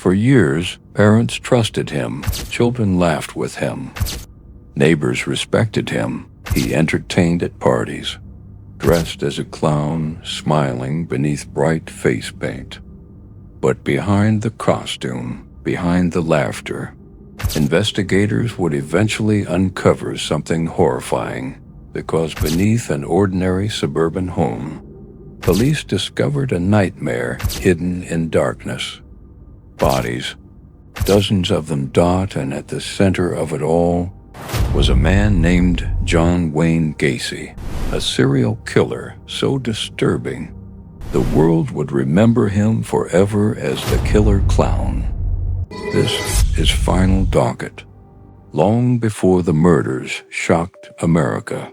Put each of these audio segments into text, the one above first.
For years, parents trusted him, children laughed with him. Neighbors respected him. He entertained at parties, dressed as a clown, smiling beneath bright face paint. But behind the costume, behind the laughter, investigators would eventually uncover something horrifying, because beneath an ordinary suburban home, police discovered a nightmare hidden in darkness. Bodies, dozens of them and at the center of it all was a man named John Wayne Gacy, a serial killer so disturbing the world would remember him forever as the killer clown. This is Final Docket. Long before the murders shocked America,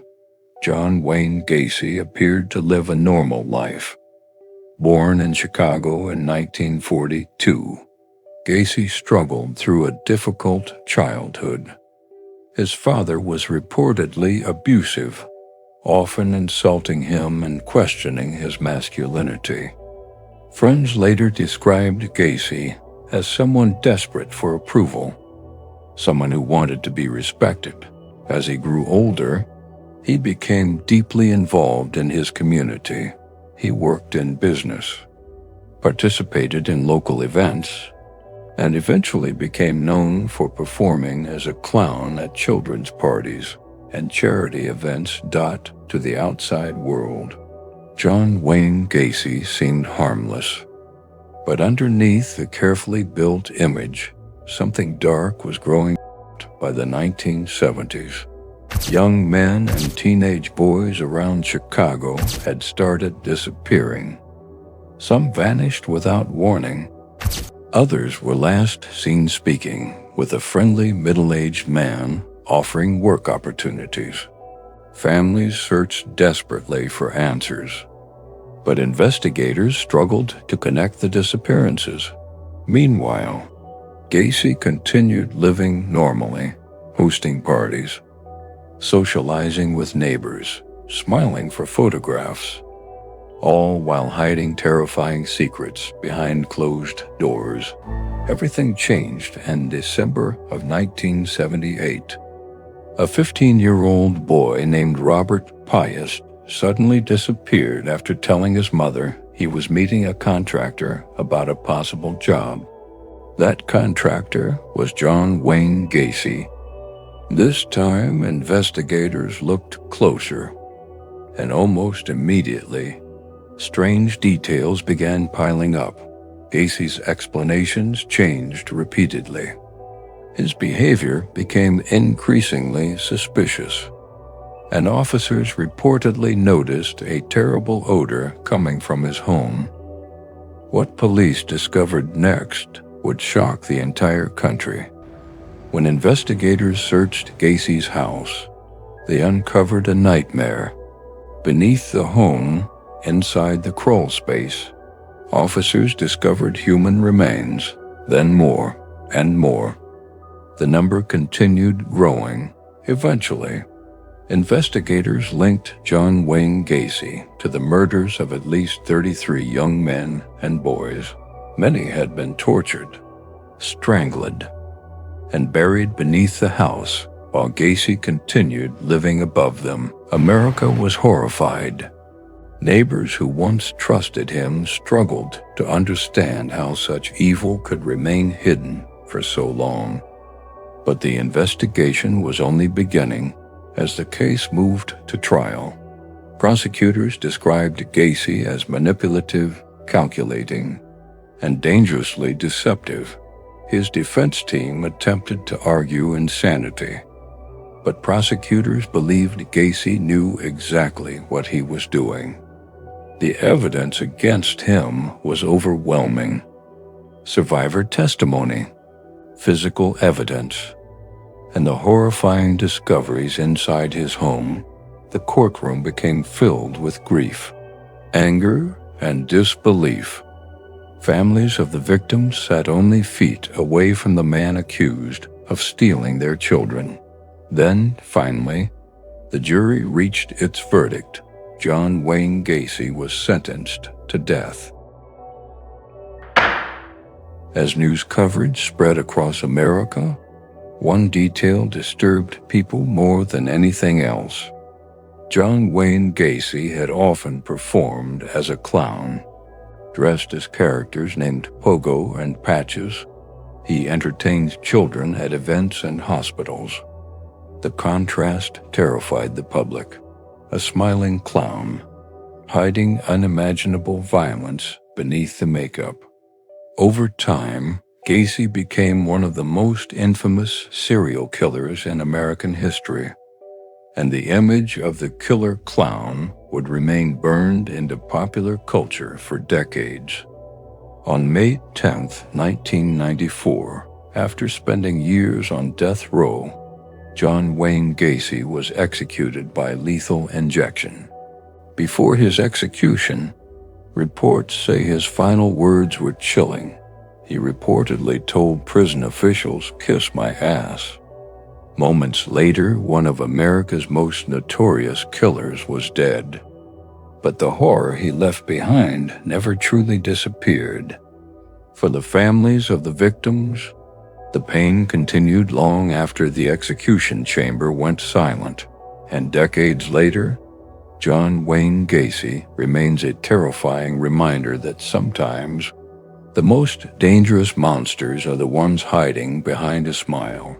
John Wayne Gacy appeared to live a normal life. Born in Chicago in 1942, Gacy struggled through a difficult childhood. His father was reportedly abusive, often insulting him and questioning his masculinity. Friends later described Gacy as someone desperate for approval, someone who wanted to be respected. As he grew older, he became deeply involved in his community. He worked in business, participated in local events, and eventually became known for performing as a clown at children's parties and charity events. To the outside world, John Wayne Gacy seemed harmless. But underneath the carefully built image, something dark was growing. By the 1970s, young men and teenage boys around Chicago had started disappearing. Some vanished without warning. Others were last seen speaking with a friendly middle-aged man offering work opportunities. Families searched desperately for answers, but investigators struggled to connect the disappearances. Meanwhile, Gacy continued living normally, hosting parties, socializing with neighbors, smiling for photographs, all while hiding terrifying secrets behind closed doors. Everything changed in December of 1978. A 15-year-old boy named Robert Pius suddenly disappeared after telling his mother he was meeting a contractor about a possible job. That contractor was John Wayne Gacy. This time, investigators looked closer, and almost immediately, strange details began piling up. Gacy's explanations changed repeatedly. His behavior became increasingly suspicious, and officers reportedly noticed a terrible odor coming from his home. What police discovered next would shock the entire country. When investigators searched Gacy's house, they uncovered a nightmare. Beneath the home, inside the crawlspace, officers discovered human remains, then more and more. The number continued growing. Eventually, investigators linked John Wayne Gacy to the murders of at least 33 young men and boys. Many had been tortured, strangled, and buried beneath the house while Gacy continued living above them. America was horrified. Neighbors who once trusted him struggled to understand how such evil could remain hidden for so long. But the investigation was only beginning. As the case moved to trial, prosecutors described Gacy as manipulative, calculating, and dangerously deceptive. His defense team attempted to argue insanity, but prosecutors believed Gacy knew exactly what he was doing. The evidence against him was overwhelming. Survivor testimony, physical evidence, and the horrifying discoveries inside his home. The courtroom became filled with grief, anger, and disbelief. Families of the victims sat only feet away from the man accused of stealing their children. Then, finally, the jury reached its verdict. John Wayne Gacy was sentenced to death. As news coverage spread across America, one detail disturbed people more than anything else. John Wayne Gacy had often performed as a clown. Dressed as characters named Pogo and Patches, he entertained children at events and hospitals. The contrast terrified the public. A smiling clown, hiding unimaginable violence beneath the makeup. Over time, Gacy became one of the most infamous serial killers in American history, and the image of the killer clown would remain burned into popular culture for decades. On May 10, 1994, after spending years on death row, John Wayne Gacy was executed by lethal injection. Before his execution, reports say his final words were chilling. He reportedly told prison officials, "Kiss my ass." Moments later, one of America's most notorious killers was dead. But the horror he left behind never truly disappeared. For the families of the victims, the pain continued long after the execution chamber went silent, and decades later, John Wayne Gacy remains a terrifying reminder that sometimes the most dangerous monsters are the ones hiding behind a smile.